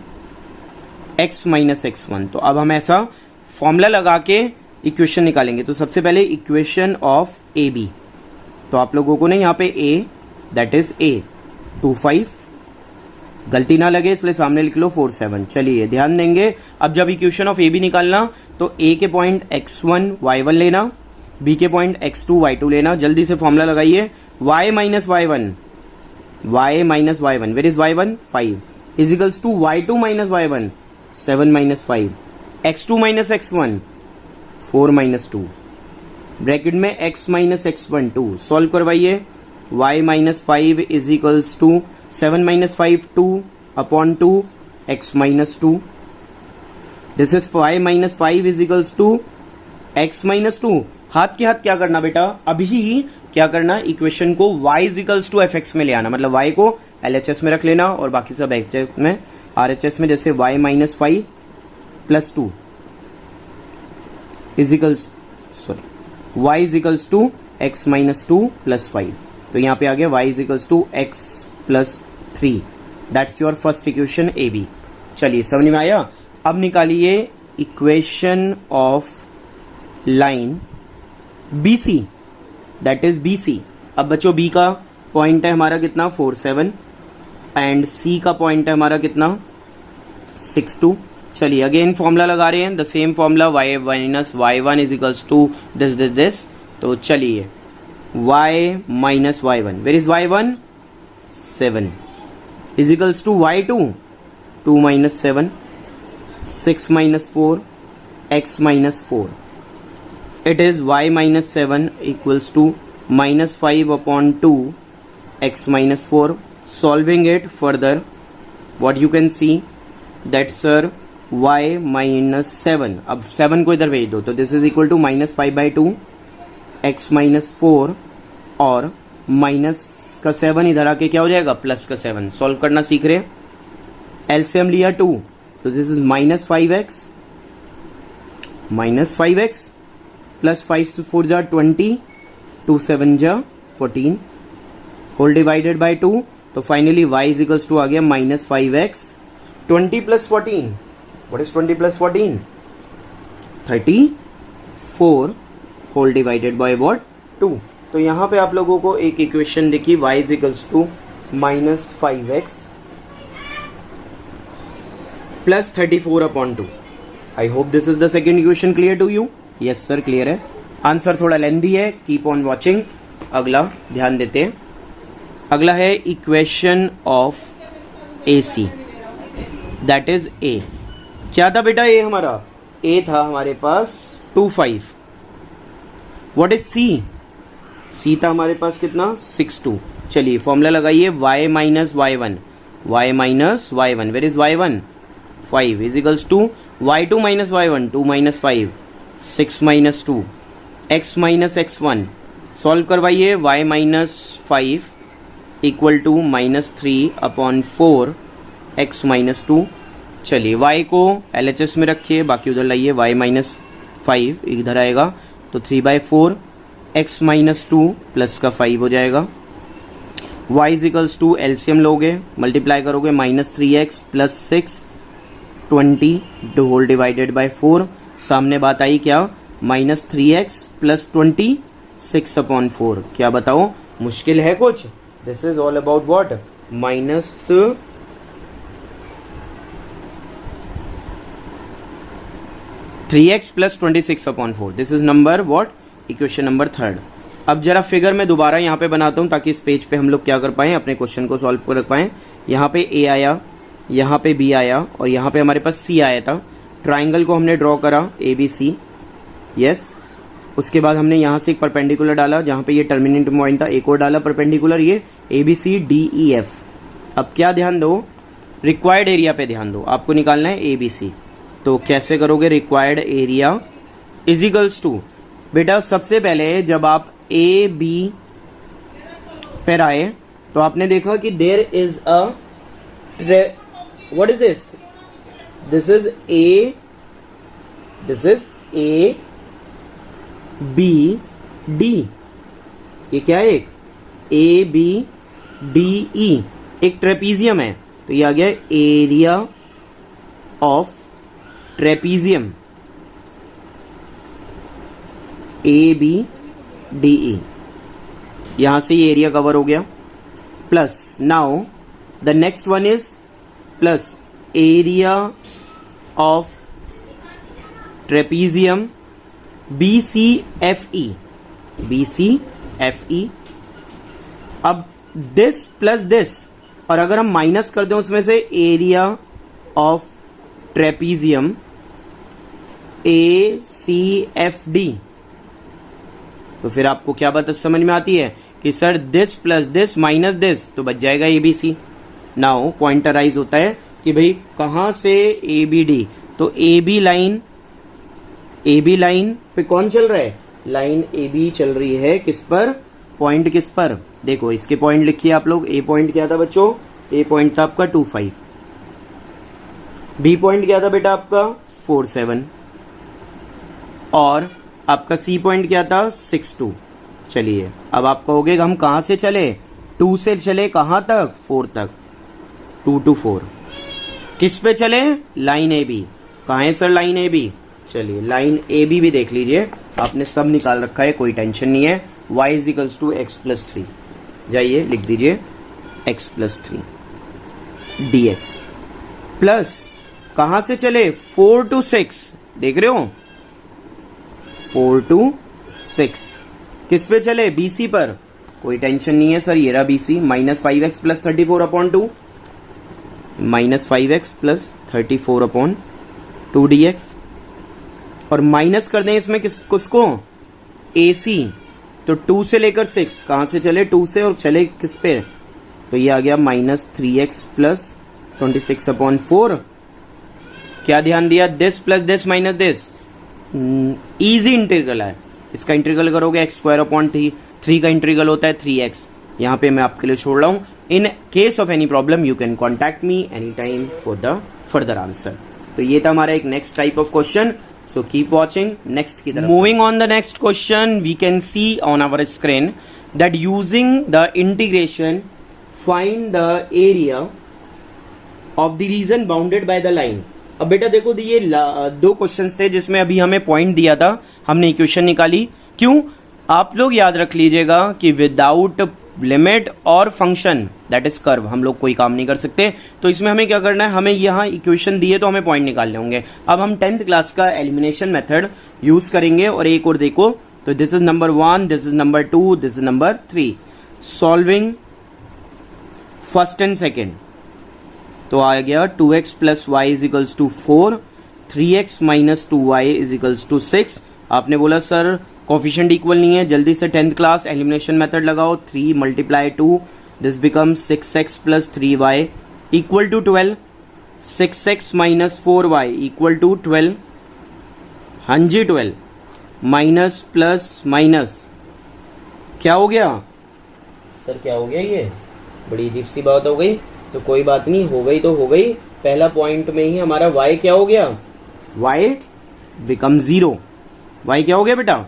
[SPEAKER 1] x minus x1। तो अब हम ऐसा फॉर्मूला लगा के इक्वेशन निकालेंगे। तो सबसे पहले इक्वेशन ऑफ ए बी, तो आप लोगों को ना यहाँ पे a दैट इज a 25, गलती ना लगे इसलिए सामने लिख लो 47। चलिए ध्यान देंगे, अब जब इक्वेशन ऑफ ए बी निकालना तो a के पॉइंट x1 y1 लेना, b के पॉइंट x2 y2 लेना। जल्दी से फॉर्मूला लगाइए, y minus y1 where is y1 5 is equals to y2 minus y1 7 minus 5 x2 minus x1 4 minus 2 bracket में x माइनस x1 2। सॉल्व करवाइए, y minus 5 is equals to 7 minus 5 2 upon 2 x minus 2। This is y minus 5 is equals to x minus 2। हाथ के हाथ क्या करना बेटा, अभी क्या करना, इक्वेशन को y is equals to fx में ले आना, मतलब y को LHS में रख लेना और बाकी सब HH में RHS में। जैसे y minus 5 plus 2 is equals y is equals to x minus 2 plus 5। तो यहाँ पे आ गया y is equals to x plus 3। That's your first equation A B. चलिए समझ में आया। अब निकालिए equation of line B C, that is B C. अब बच्चों बी का पॉइंट है हमारा कितना 47 एंड सी का पॉइंट है हमारा कितना 62। चलिए अगेन फॉर्मूला लगा रहे हैं, the same formula y minus y1 is equals to this. तो चलिए y minus y1 where is y1 7 is equals to y2 2 minus 7 6 minus 4 x minus 4। It is y minus 7 equals to minus 5 upon 2 x minus 4. Solving it further, what you can see that sir y minus 7, अब 7 को इधर भेज दो तो this is equal to minus 5 by 2 x minus 4 और माइनस का 7 इधर आके क्या हो जाएगा प्लस का 7। सॉल्व करना सीख रहे, एलसीएम लिया 2 तो this is minus 5x plus 5 से 4 जा 20 2 7 जा 14 होल डिवाइडेड बाय 2। तो finally y is equals to आ गया minus 5x 20 plus 14। What is 20 plus 14 34 whole divided by what 2। तो यहां पे आप लोगों को एक इक्वेशन दिखी y is equals to minus 5x plus 34 upon 2। I hope this is the second equation clear to you. Yes sir clear है। आंसर थोड़ा लेंथी है, कीप ऑन वॉचिंग। अगला ध्यान देते हैं, अगला है equation of A C, that is A. क्या था बेटा ए हमारा, ए था हमारे पास 25। व्हाट इज सी, सी था हमारे पास कितना 62। चलिए फॉर्मूला लगाइए y minus y1 where is y1 5 is equals to y2 minus y1 2 minus 5 6 minus 2 x minus x1। Solve करवाइए, y minus 5 equal to minus 3 upon 4 x minus 2। चलिए y को LHS में रखिए, बाकी उधर लाइए, y माइनस 5 इधर आएगा तो 3/4 x माइनस 2 प्लस का 5 हो जाएगा। y is equals to LCM लोगे, मल्टीप्लाई करोगे minus 3x plus 6 20 to whole divided by 4। सामने बात आई क्या, माइनस 3x प्लस 20 6 अपॉन 4। क्या बताओ मुश्किल है कुछ, this is all about what minus 3x plus 26 upon 4। This is number what equation number 3। अब जरा फिगर में दोबारा यहाँ पे बनाता हूँ ताकि इस पेज पे हम लोग क्या कर पाए, अपने क्वेश्चन को सॉल्व कर पाए। यहाँ पे a आया, यहाँ पे b आया और यहाँ पे हमारे पास c आया था। ट्राइंगल को हमने ड्रॉ करा ABC, यस। उसके बाद हमने यहाँ से एक परपेंडिकुलर डाला जहाँ पे ये टर्मिनेटिंग पॉइंट था, एक और डाला परपेंडिकुलर, ये ABCDEF। अब क्या ध्यान दो, रिक्वायर्ड एरिया पे ध्यान दो, आपको निकालना है ABC। तो कैसे करोगे, required area is equals to, बेटा सबसे पहले जब आप AB पर आए तो आपने देखा कि there is a, what is this, this is A B D, ये क्या है एक A B DE एक ट्रेपीजियम है, तो ये आ गया एरिया ऑफ ट्रेपीजियम ABDE, यहां से ये एरिया कवर हो गया। Plus now the next one is plus area of trapezium BCFE, BCFE। अब दिस प्लस दिस, और अगर हम माइनस कर दें उसमें से एरिया ऑफ ट्रेपीजियम ACFD, तो फिर आपको क्या बात समझ में आती है कि sir this plus this minus this, तो बच जाएगा ABC। नाउ पॉइंटराइज होता है कि भाई कहां से ABD, तो AB लाइन पे कौन चल रहा है, लाइन AB चल रही है किस पर, पॉइंट किस पर, देखो इसके पॉइंट लिखिए आप लोग। A पॉइंट क्या था बच्चों, A पॉइंट था आपका 25, B पॉइंट क्या था बेटा आपका 47, और आपका C पॉइंट क्या था 62। चलिए अब आपका हो गया हम कहां से चले, 2 से चले कहां तक, 4 तक, 2 to 4। किस पे चले, लाइन AB, कहां है सर लाइन AB, चलिए लाइन AB भी देख लीजिए, आपने सब निकाल रखा है, कोई टेंशन नहीं है। y is equals to x plus 3, जाइए लिख दीजिए x प्लस 3 dx, प्लस कहां से चले 4 to 6, देख रहे हो 4 to 6, किस पे चले BC पर, कोई टेंशन नहीं है सर, ये रहा BC, minus 5x plus 34/2, minus 5x plus 34/2 dx, और माइनस कर दें इसमें किसको AC, तो 2 से लेकर 6, कहां से चले 2 से और चले किस पे, तो ये आ गया माइनस 3x प्लस 26/4। क्या ध्यान दिया, this plus this minus this, easy integral है, इसका इंटीग्रल करोगे x²/3 का इंटीग्रल होता है 3x, यहां पे मैं आपके लिए छोड़ रहा हूं। In case of any problem you can contact me any time for the further answer. तो ये था हमारा एक next type of question, so keep watching next की तरफ। Moving on the next question, we can see on our screen that using the integration find the area of the region bounded by the line। अब बेटा देखो ये 2 क्वेश्चंस थे जिसमें अभी हमें पॉइंट दिया था, हमने इक्वेशन निकाली। क्यों, आप लोग याद रख लीजिएगा कि विदाउट लिमिट और फंक्शन दैट इज कर्व हम लोग कोई काम नहीं कर सकते। तो इसमें हमें क्या करना है, हमें यहाँ इक्वेशन दिए तो हमें पॉइंट निकालने होंगे। अब हम 10th क्लास का एलिमिनेशन मेथड यूज करेंगे। और एक और देखो, तो this is number 1, this is number 2, this is number 3, solving first and second. तो आ गया 2x plus y is equals to 4, 3x minus 2y is equals to 6। आपने बोला सर कोफिशिएंट इक्वल नहीं है, जल्दी से 10th क्लास एलिमिनेशन मेथड लगाओ। 3 multiply 2, this become 6x plus 3y equal to 12, 6x minus 4y equal to 12, हाँ जी 12, माइनस प्लस माइनस क्या हो गया सर, क्या हो गया, ये बड़ी अजीब सी बात हो गई। तो कोई बात नहीं, हो गई तो हो गई, पहला पॉइंट में ही हमारा y क्या हो गया, y बिकम 0। y क्या हो गया बेटा,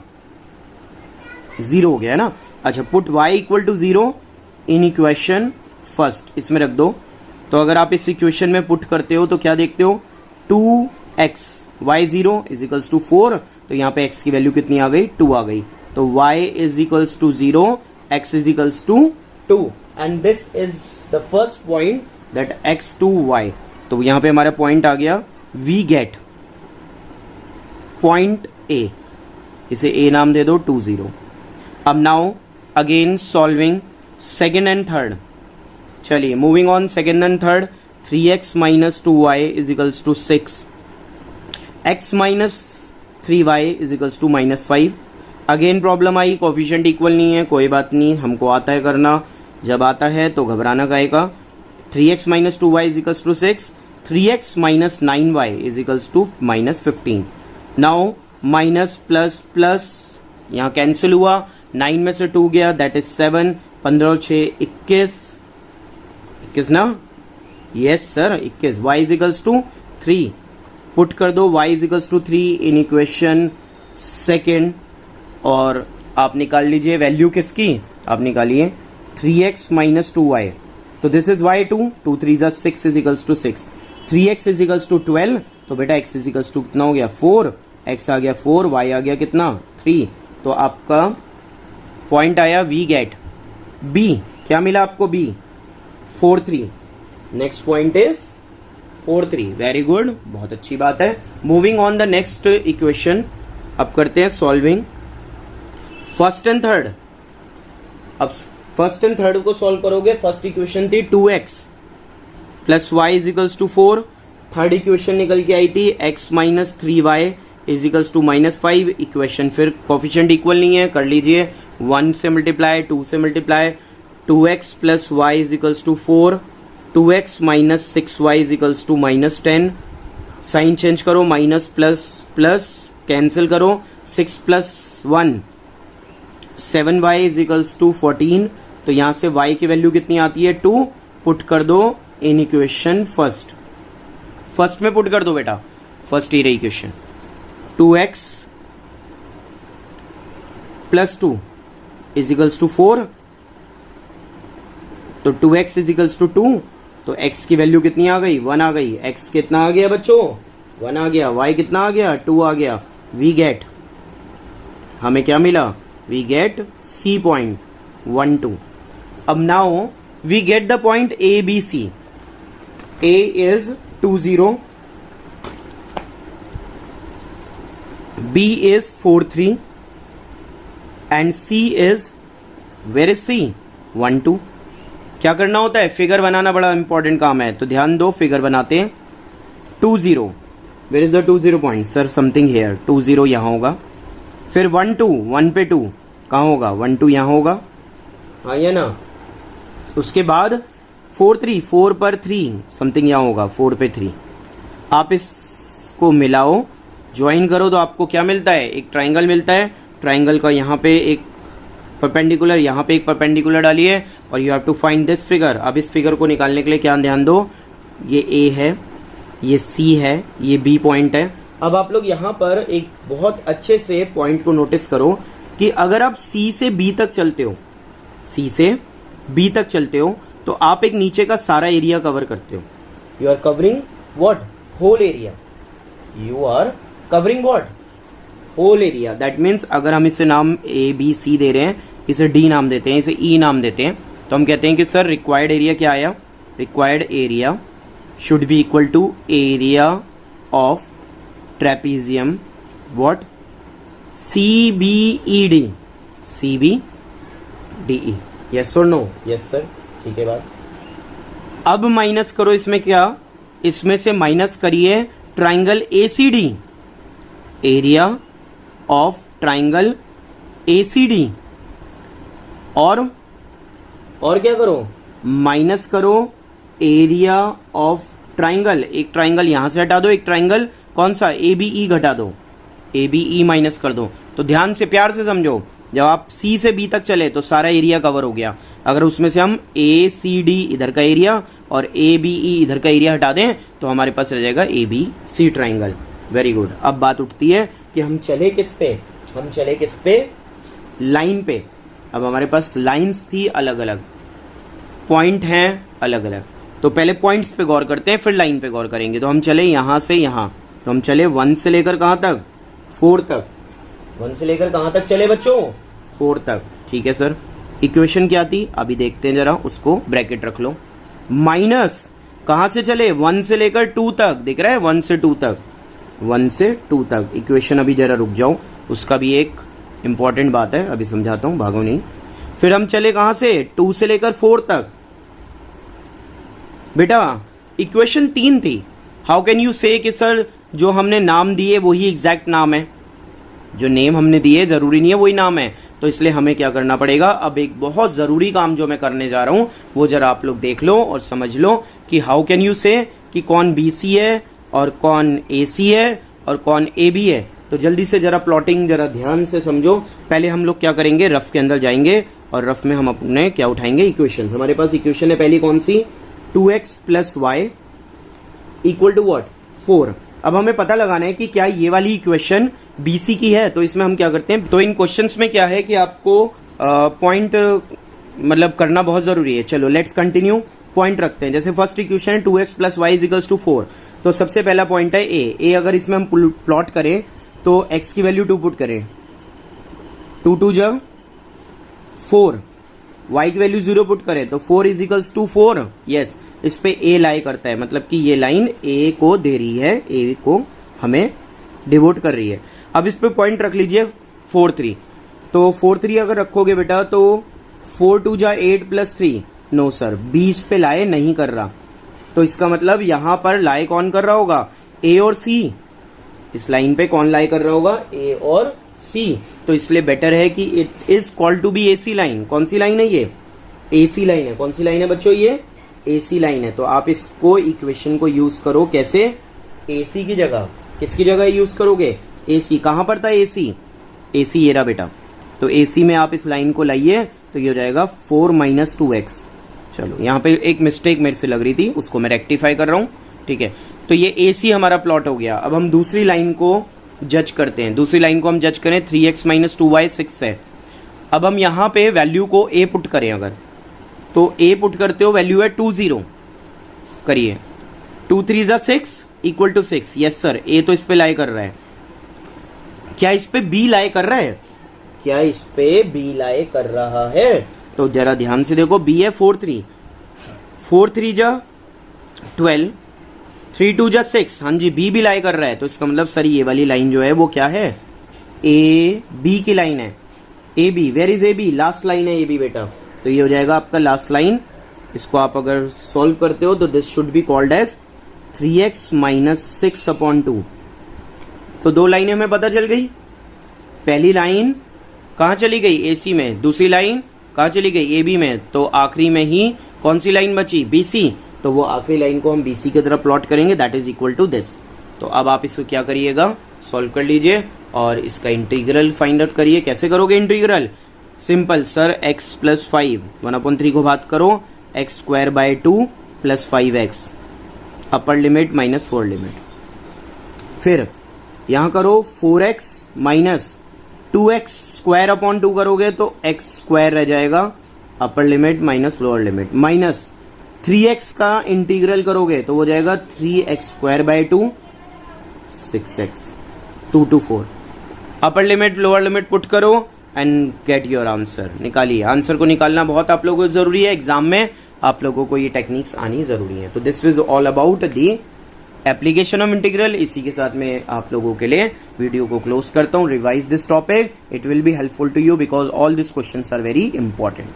[SPEAKER 1] 0 हो गया है ना। अच्छा, put y equal to 0 in equation first, इसमें रख दो। तो अगर आप इस इक्वेशन में पुट करते हो तो क्या देखते हो, 2x y 0 is equals to 4, तो यहाँ पे x की वैल्यू कितनी आ गई, 2 आ गई। तो y is equals to 0, x is equals to 2, and this is the first point that x to y। तो यहाँ पे हमारा पॉइंट आ गया, वी गेट पॉइंट A, इसे A नाम दे दो, 2 0। अब now again solving second and third. चलिए moving on, second and third, 3x minus 2y is equals to 6, x minus 3y is equals to minus 5। Again problem I, coefficient equal नहीं है, कोई बात नहीं, हमको आता है करना, जब आता है तो घबराना काहे का। 3x minus 2y is equals to 6, 3x minus 9y is equals to minus 15। Now minus plus plus यहाँ कैंसिल हुआ, 9 में से 2 गया, दैट इज 7, 15 और 6 21 ना, yes sir 21। y is equals to 3, put कर दो y is equals to 3 in equation second, और आप निकाल लीजिए वैल्यू किसकी, आप निकालिए 3x माइनस 2y, तो दिस इज y2, 2 3 जा 6 is equals to 6, 3x is equals to 12, तो बेटा x इज इक्वल्स टू कितना हो गया 4, x आ गया 4, y आ गया कितना 3, तो आपका पॉइंट आया वी गेट b, क्या मिला आपको b 4 3, next point is 4 3, very good, बहुत अच्छी बात है। Moving on the next equation, अब करते हैं सॉल्विंग फर्स्ट एंड थर्ड। अब फर्स्ट एंड थर्ड को सॉल्व करोगे, फर्स्ट इक्वेशन थी 2x plus y is equals to 4, third equation निकल के आई थी x minus 3y is equals to -5, equation फिर कोफिशिएंट इक्वल नहीं है, कर लीजिए 1 से मल्टीप्लाई 2 से multiply, 2x plus y is equals to 4, 2x minus 6y is equals to -10, sign change करो, माइनस प्लस प्लस कैंसिल करो, 6 plus 1 7y is equals to 14, तो यहां से y की वैल्यू कितनी आती है 2, पुट कर दो इन इक्वेशन फर्स्ट में पुट कर दो बेटा, फर्स्ट ही रही equation 2x plus 2 is equals to 4, तो 2x इज इक्वल्स टू 2, तो x की वैल्यू कितनी आ गई 1 आ गई, x कितना आ गया बच्चों 1 आ गया, y कितना आ गया 2 आ गया, वी गेट, हमें क्या मिला वी गेट C पॉइंट 1 2। अब now we get the point A B C, A is 2 0, B is 4 3 and C is, where is C 1 2। क्या करना होता है, फिगर बनाना बड़ा इंपॉर्टेंट काम है, तो ध्यान दो फिगर बनाते हैं। 2 0, where is the 2 0 point, sir something here, 2 0 यहां होगा, फिर 1 2, 1 पे 2 कहां होगा, 1 2 यहां होगा, हाँ या ना, उसके बाद 4 3, 4 पर 3 समथिंग यहां होगा, 4 पे 3, आप इसको मिलाओ ज्वाइन करो तो आपको क्या मिलता है, एक ट्राइंगल मिलता है, ट्राइंगल का यहाँ पे एक परपेंडिकुलर, यहाँ पे एक परपेंडिकुलर डालिए और you have to find this figure. अब इस फिगर को निकालने के लिए क्या ध्यान दो, ये A है, ये C है, ये B पॉइंट है। अब आप लोग यहाँ पर एक बहुत अच्छे से पॉइंट को नोटिस करो कि अगर आप C से B तक चलते हो, C से B तक चलते हो, तो आप एक नीचे का सारा एरिया कवर करते हो, you are covering what, whole area, you are covering what, whole area. That means अगर हम इसे नाम A B C दे रहे हैं, इसे D नाम देते हैं, इसे E नाम देते हैं, तो हम कहते हैं कि सर रिक्वायर्ड एरिया क्या आया, required area should be equal to area of trapezium what CBED, CBDE, yes और नो, यस सर, ठीक है बात। अब माइनस करो इसमें क्या, इसमें से माइनस करिए triangle ACD, area of triangle ACD, और क्या करो, माइनस करो एरिया ऑफ ट्राइंगल, एक ट्राइंगल यहां से हटा दो, एक ट्राइंगल कौन सा ABE घटा दो, ABE माइनस कर दो। तो ध्यान से प्यार से समझो, जब आप C से B तक चले तो सारा एरिया कवर हो गया, अगर उसमें से हम ACD इधर का एरिया और ABE इधर का एरिया हटा दें तो हमारे पास रह जाएगा ABC ट्राइंगल। Very good. अब बात उठती है कि हम चले किस पे, हम चले किस पे, लाइन पे। अब हमारे पास लाइंस थी अलग अलग, पॉइंट हैं अलग अलग, तो पहले पॉइंट्स पे गौर करते हैं फिर लाइन पे गौर करेंगे। तो हम चले यहां से यहां, तो हम चले 1 से लेकर कहां तक, 4 तक, 1 से लेकर कहां तक चले बच्चों, 4 तक, ठीक है सर। इक्वेशन क्या थी अभी देखते हैं जरा, उसको ब्रैकेट रख लो। माइनस कहां से चले, 1 से लेकर 2 तक, दिख रहा है 1 से 2 तक, 1 से 2 तक। इक्वेशन अभी जरा रुक जाओ, उसका भी एक इंपॉर्टेंट बात है, अभी समझाता हूं, भागो नहीं। फिर हम चले कहां से, 2 से लेकर 4 तक। बेटा इक्वेशन 3 थी, हाउ कैन यू से कि सर जो हमने नाम दिए वही एग्जैक्ट नाम है, जो नेम हमने दिए जरूरी नहीं है वही नाम है। तो इसलिए हमें क्या करना पड़ेगा, अब एक बहुत जरूरी काम जो मैं करने जा रहा हूं वो जरा आप लोग देख लो और समझ लो कि हाउ कैन यू से कि कौन BC है और कौन AC है और कौन AB है। तो जल्दी से जरा प्लॉटिंग जरा ध्यान से समझो। पहले हम लोग क्या करेंगे, रफ के अंदर जाएंगे और रफ में हम अपने क्या उठाएंगे, इक्वेशन। हमारे पास इक्वेशन है पहली कौन सी, 2x plus y equal to what, 4। अब हमें पता लगाना है कि क्या ये वाली इक्वेशन BC की है। तो इसमें हम क्या करते हैं, तो इन क्वेश्चंस में क्या है कि आपको पॉइंट मतलब करना बहुत जरूरी है। चलो लेट्स कंटिन्यू, पॉइंट रखते हैं। जैसे फर्स्ट इक्वेशन है 2x plus y is equals to 4, तो सबसे पहला पॉइंट है ए। अगर इसमें हम प्लॉट करें तो x की वैल्यू 2 पुट करें, 2 2 जा 4, y की वैल्यू 0 पुट करें तो 4 इज इक्वल्स टू 4। यस, इस पे a लाई करता है, मतलब कि ये लाइन a को दे रही है, a को हमें डिवोट कर रही है। अब इस पे पॉइंट रख लीजिए 4 3, तो 4 3 अगर रखोगे बेटा तो 4 2 जा 8 प्लस 3, नो सर, b इस पे लाए नहीं कर रहा, तो इसका मतलब यहां पर लाए कौन कर रहा होगा, a और c। इस लाइन पे कौन लाई कर रहा होगा, a और c। तो इसलिए बेटर है कि it is called to be AC line. कौन सी लाइन है ये, AC लाइन है। कौन सी लाइन है बच्चों, ये AC लाइन है। तो आप इसको इक्वेशन को यूज करो कैसे, AC की जगह किसकी जगह यूज करोगे, AC। कहां पर था AC ये रहा बेटा, तो AC में आप इस लाइन को लाइए तो ये हो जाएगा 4 माइनस 2x। चलो यहाँ पे एक मिस्टेक मेरे से लग रही थी, उसको मैं रेक्टिफाई कर रहा हूँ, ठीक है। तो ये AC हमारा प्लॉट हो गया। अब हम दूसरी लाइन को जज करते हैं। दूसरी लाइन को हम जज करें, 3x माइनस 2y 6 है। अब हम यहाँ पे वैल्यू को a पुट करें, अगर तो a पुट करते हो वैल्यू है 2 0, करिए 2 3 जा 6 equal to 6। Yes sir, a तो इस पे लाई कर रहा है। क्या इस पे b लाई कर रहा है, क्या इस पे b लाई कर रहा है, तो जरा ध्यान से देखो, b है 4 3, 4 3 जा 12, 3 2 जा 6, हाँ जी b भी लाई कर रहा है। तो इसका मतलब सर ये वाली लाइन जो है वो क्या है, ए बी की लाइन है, A B. Where is A B, last line है ए बी बेटा, तो ये हो जाएगा आपका लास्ट लाइन। इसको आप अगर सॉल्व करते हो तो this should be called as 3x minus 6 upon 2। तो दो लाइनें हमें पता चल गई। पहली लाइन कहां चली गई, AC में, दूसरी लाइन कहां चली गई, AB में, तो आखिरी में ही कौन सी लाइन बची, BC। तो वो आखिरी लाइन को हम BC की तरफ प्लॉट करेंगे, that is equal to this. तो अब आप इसको क्या करिएगा, सॉल्व कर लीजिए और इसका इंटीग्रल फाइंड आउट करिए। कैसे करोगे integral, simple sir, x plus 5 1/3 को बात करो, x square by 2 plus 5x, upper limit minus 4 limit. फिर यहां करो 4x minus 2x square upon 2 करोगे तो x स्क्वायर रह जाएगा, अपर limit minus lower limit, minus 3x का इंटीग्रल करोगे तो हो जाएगा 3x square by 2 6x 2 to 4। Upper limit lower limit put करो एंड गेट योर आंसर, निकालिए। आंसर को निकालना बहुत आप लोगों को जरूरी है, एग्जाम में आप लोगों को ये टेक्निक्स आनी जरूरी है। तो this is all about the application of integral. इसी के साथ में आप लोगों के लिए वीडियो को क्लोज करता हूं। Revise this topic, it will be helpful to you because all this questions are very important.